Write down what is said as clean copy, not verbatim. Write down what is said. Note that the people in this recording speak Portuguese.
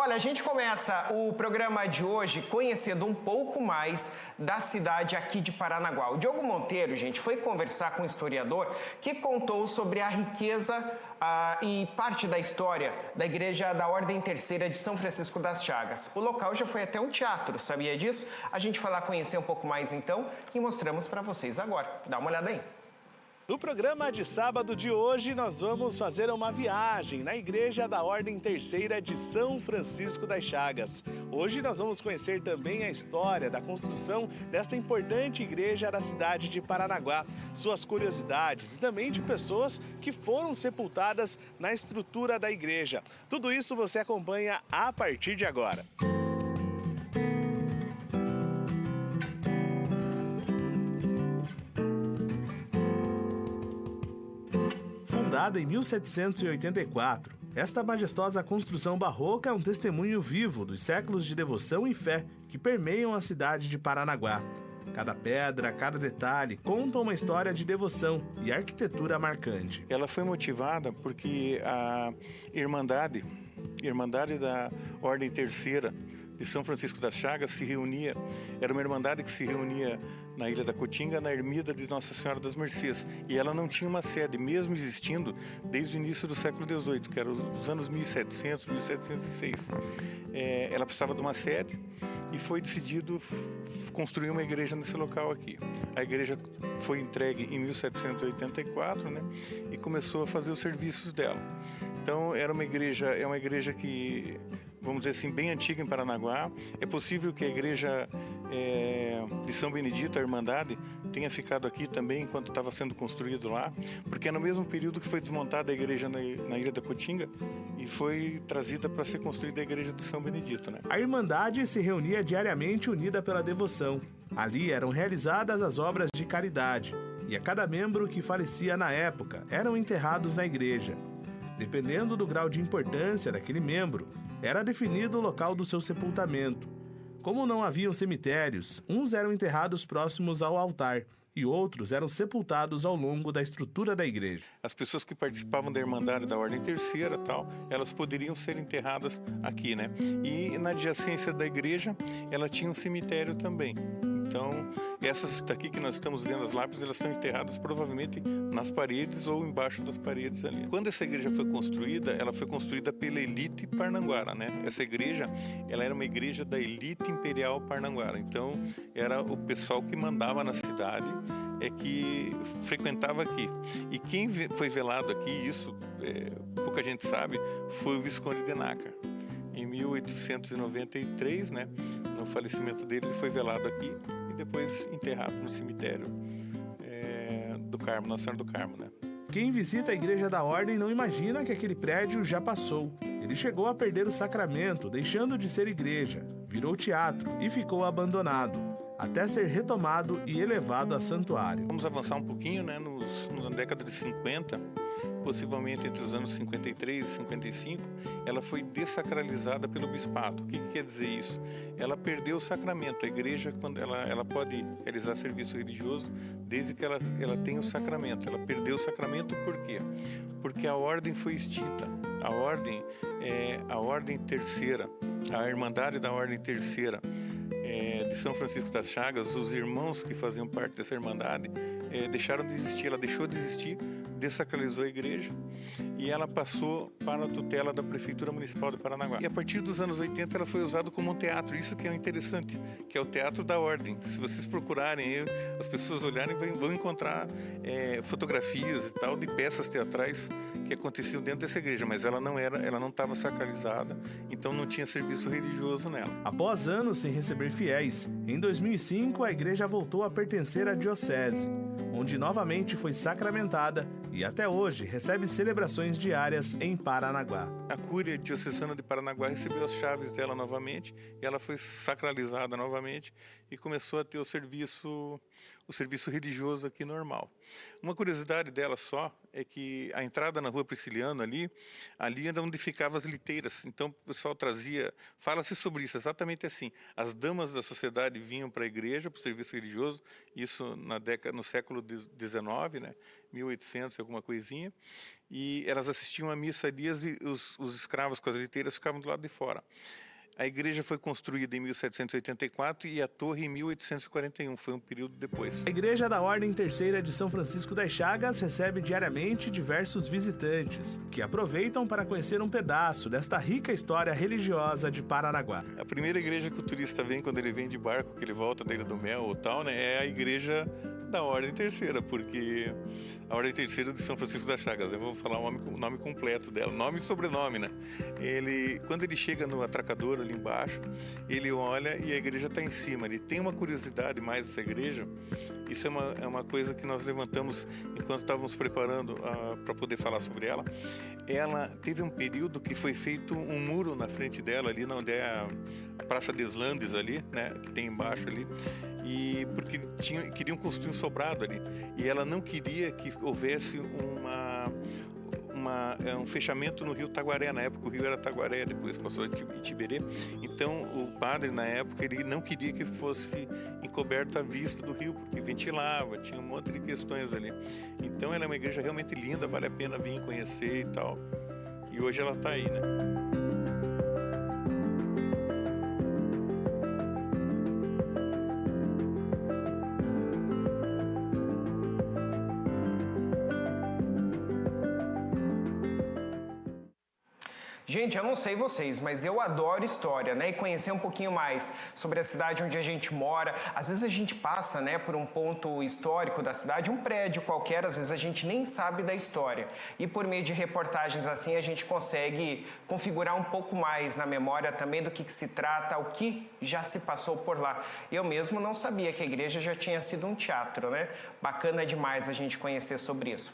Olha, a gente começa o programa de hoje conhecendo um pouco mais da cidade aqui de Paranaguá. O Diogo Monteiro, gente, foi conversar com um historiador que contou sobre a riqueza e parte da história da Igreja da Ordem Terceira de São Francisco das Chagas. O local já foi até um teatro, sabia disso? A gente foi lá conhecer um pouco mais então e mostramos para vocês agora. Dá uma olhada aí. No programa de sábado de hoje, nós vamos fazer uma viagem na Igreja da Ordem Terceira de São Francisco das Chagas. Hoje nós vamos conhecer também a história da construção desta importante igreja da cidade de Paranaguá, suas curiosidades e também de pessoas que foram sepultadas na estrutura da igreja. Tudo isso você acompanha a partir de agora. Fundada em 1784, esta majestosa construção barroca é um testemunho vivo dos séculos de devoção e fé que permeiam a cidade de Paranaguá. Cada pedra, cada detalhe contam uma história de devoção e arquitetura marcante. Ela foi motivada porque a Irmandade da Ordem Terceira de São Francisco das Chagas se reunia, era uma irmandade que se reunia na Ilha da Cotinga, na ermida de Nossa Senhora das Mercês. E ela não tinha uma sede, mesmo existindo desde o início do século XVIII, que era os anos 1700, 1706. Ela precisava de uma sede e foi decidido construir uma igreja nesse local aqui. A igreja foi entregue em 1784, né, e começou a fazer os serviços dela. Então é uma igreja que, vamos dizer assim, bem antiga em Paranaguá. É possível que a igreja de São Benedito, a Irmandade, tenha ficado aqui também enquanto estava sendo construído lá, porque é no mesmo período que foi desmontada a igreja na Ilha da Cotinga e foi trazida para ser construída a igreja de São Benedito, né? A Irmandade se reunia diariamente unida pela devoção. Ali eram realizadas as obras de caridade e a cada membro que falecia na época eram enterrados na igreja. Dependendo do grau de importância daquele membro, era definido o local do seu sepultamento. Como não haviam cemitérios, uns eram enterrados próximos ao altar e outros eram sepultados ao longo da estrutura da igreja. As pessoas que participavam da Irmandade da Ordem Terceira, elas poderiam ser enterradas aqui, né? E na adjacência da igreja, ela tinha um cemitério também. Então, essas daqui que nós estamos vendo, as lápides, elas estão enterradas provavelmente nas paredes ou embaixo das paredes ali. Quando essa igreja foi construída, ela foi construída pela elite parnanguara, né? Essa igreja, ela era uma igreja da elite imperial parnanguara. Então, era o pessoal que mandava na cidade, que frequentava aqui. E quem foi velado aqui, isso pouca gente sabe, foi o Visconde de Nácar. Em 1893, né? No falecimento dele, ele foi velado aqui e depois enterrado no cemitério do Carmo, Nossa Senhora do Carmo, né? Quem visita a Igreja da Ordem não imagina que aquele prédio já passou. Ele chegou a perder o sacramento, deixando de ser igreja, virou teatro e ficou abandonado, até ser retomado e elevado a santuário. Vamos avançar um pouquinho, né? Na década de 50, possivelmente entre os anos 53 e 55, ela foi dessacralizada pelo bispado. O que quer dizer isso? Ela perdeu o sacramento. A igreja, quando ela pode realizar serviço religioso desde que ela tenha o sacramento. Ela perdeu o sacramento por quê? Porque a ordem foi extinta. A ordem terceira, a Irmandade da Ordem Terceira de São Francisco das Chagas, os irmãos que faziam parte dessa Irmandade deixaram de existir. Ela deixou de existir, dessacralizou a igreja e ela passou para a tutela da Prefeitura Municipal de Paranaguá. E a partir dos anos 80 ela foi usada como um teatro, isso que é interessante, que é o Teatro da Ordem. Se vocês procurarem, as pessoas olharem, vão encontrar fotografias e tal de peças teatrais que aconteciam dentro dessa igreja, mas ela não estava sacralizada, então não tinha serviço religioso nela. Após anos sem receber fiéis, em 2005 a igreja voltou a pertencer à diocese, onde novamente foi sacramentada e até hoje recebe celebrações diárias em Paranaguá. A Cúria Diocesana de Paranaguá recebeu as chaves dela novamente, e ela foi sacralizada novamente e começou a ter o serviço o serviço religioso aqui normal. Uma curiosidade dela só é que a entrada na Rua Prisciliano ali era onde ficavam as liteiras. Então o pessoal trazia, fala-se sobre isso, exatamente assim. As damas da sociedade vinham para a igreja, para o serviço religioso, isso no século XIX, né, 1800 e alguma coisinha, e elas assistiam a missa ali e os escravos com as liteiras ficavam do lado de fora. A igreja foi construída em 1784 e a torre em 1841, foi um período depois. A Igreja da Ordem Terceira de São Francisco das Chagas recebe diariamente diversos visitantes, que aproveitam para conhecer um pedaço desta rica história religiosa de Paranaguá. A primeira igreja que o turista vem quando ele vem de barco, que ele volta da Ilha do Mel ou tal, né, é a Igreja da Ordem Terceira, porque a Ordem Terceira de São Francisco das Chagas, eu vou falar o nome completo dela, nome e sobrenome, né? Quando ele chega no atracador ali embaixo, ele olha e a igreja está em cima. Ele tem uma curiosidade mais dessa igreja. Isso é uma coisa que nós levantamos enquanto estávamos preparando para poder falar sobre ela. Ela teve um período que foi feito um muro na frente dela, ali onde é a Praça des Landes ali, né, que tem embaixo ali, e porque queriam construir um sobrado ali. E ela não queria que houvesse um fechamento no rio Taguaré. Na época o rio era Taguaré, depois passou a Itiberê. Então o padre na época ele não queria que fosse encoberta a vista do rio, porque ventilava, tinha um monte de questões ali. Então ela é uma igreja realmente linda, vale a pena vir conhecer e tal. E hoje ela está aí, né? Gente, eu não sei vocês, mas eu adoro história, né? E conhecer um pouquinho mais sobre a cidade onde a gente mora. Às vezes a gente passa, né, por um ponto histórico da cidade, um prédio qualquer, às vezes a gente nem sabe da história. E por meio de reportagens assim, a gente consegue configurar um pouco mais na memória também do que se trata, o que já se passou por lá. Eu mesmo não sabia que a igreja já tinha sido um teatro, né? Bacana demais a gente conhecer sobre isso.